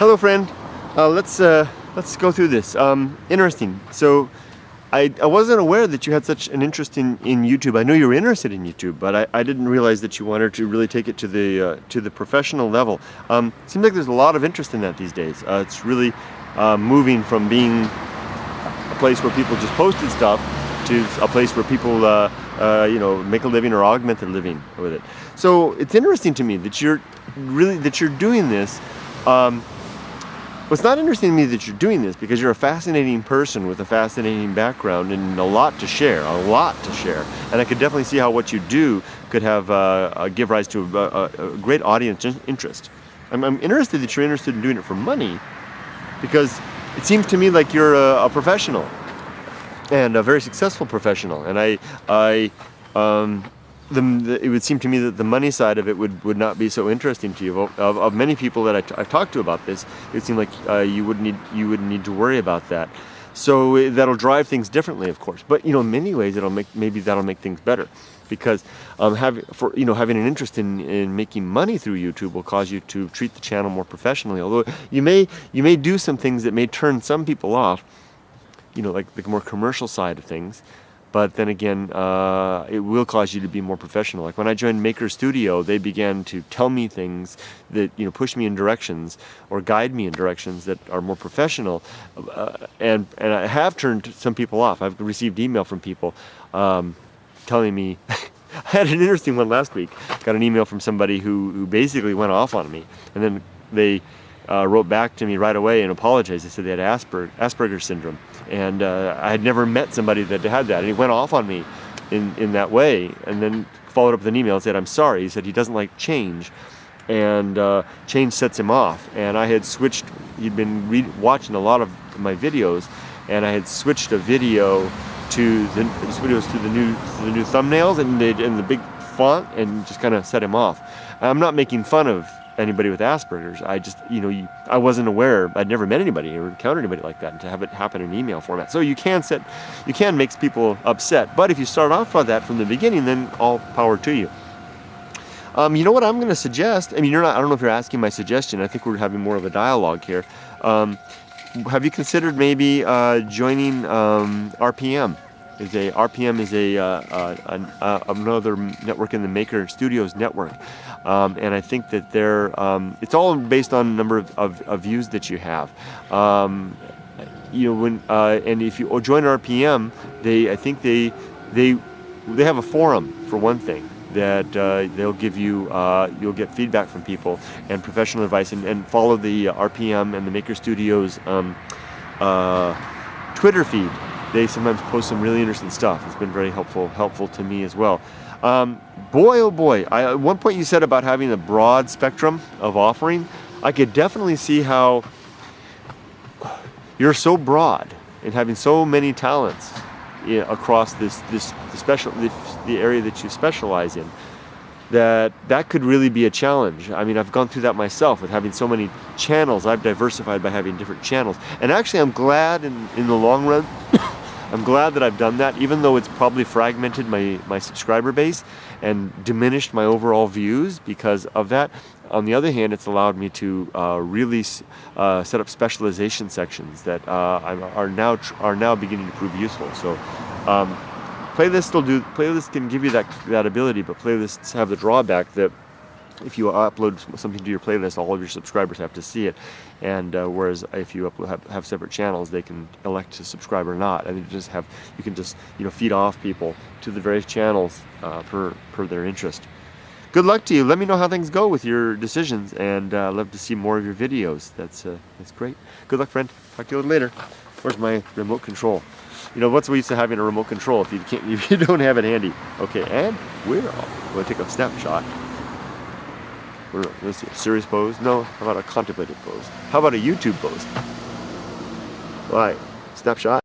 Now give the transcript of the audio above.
Hello, friend. Let's go through this. Interesting. So, I wasn't aware that you had such an interest in YouTube. I know you were interested in YouTube, but I didn't realize that you wanted to really take it to the professional level. Seems like there's a lot of interest in that these days. It's really moving from being a place where people just posted stuff to a place where people make a living or augment their living with it. So it's interesting to me that you're doing this. What's not interesting to me that you're doing this because you're a fascinating person with a fascinating background and a lot to share. And I could definitely see how what you do could have give rise to a great audience interest. I'm interested that you're interested in doing it for money because it seems to me like you're a professional and a very successful professional. And it would seem to me that the money side of it would not be so interesting to you. Of many people that I've talked to about this, it seemed like you wouldn't need to worry about that. So that'll drive things differently, of course. But in many ways, maybe that'll make things better, because having an interest in making money through YouTube will cause you to treat the channel more professionally. Although you may do some things that may turn some people off, like the more commercial side of things. But then again, it will cause you to be more professional. Like when I joined Maker Studio, they began to tell me things that push me in directions or guide me in directions that are more professional. And I have turned some people off. I've received email from people telling me. I had an interesting one last week. Got an email from somebody who basically went off on me, and then they wrote back to me right away and apologized. They said they had Asperger's syndrome. And I had never met somebody that had that. And he went off on me in that way, and then followed up with an email and said, I'm sorry. He said he doesn't like change, and change sets him off. And I had switched, he'd been watching a lot of my videos, and I had switched a video to the new thumbnails and the big font, and just kind of set him off. I'm not making fun of anybody with Asperger's. I just, I wasn't aware. I'd never met anybody or encountered anybody like that, and to have it happen in email format. So you can make people upset. But if you start off on that from the beginning, then all power to you. You know what I'm going to suggest? I mean, I don't know if you're asking my suggestion. I think we're having more of a dialogue here. Have you considered maybe joining RPM? RPM is another network in the Maker Studios network, and I think that it's all based on the number of views that you have. And if you join RPM, I think they have a forum for one thing that they'll give you. You'll get feedback from people and professional advice, and follow the RPM and the Maker Studios Twitter feed. They sometimes post some really interesting stuff. It's been very helpful to me as well. Boy, oh boy! At one point you said about having a broad spectrum of offering. I could definitely see how you're so broad and having so many talents across the area that you specialize in. That could really be a challenge. I mean, I've gone through that myself with having so many channels. I've diversified by having different channels, and actually, I'm glad in the long run. I'm glad that I've done that, even though it's probably fragmented my subscriber base and diminished my overall views because of that. On the other hand, it's allowed me to really set up specialization sections that are now beginning to prove useful. So playlists can give you that ability, but playlists have the drawback that if you upload something to your playlist, all of your subscribers have to see it, and whereas if you have separate channels, they can elect to subscribe or not, and you can just feed off people to the various channels per their interest. Good luck to you. Let me know how things go with your decisions, and I'd love to see more of your videos. That's great. Good luck, friend. Talk to you a little later. Where's my remote control? What's the use of having a remote control if you don't have it handy? Okay, and we're going to take a snapshot. Let's see, a serious pose? No, how about a contemplative pose? How about a YouTube pose? All right, snapshot.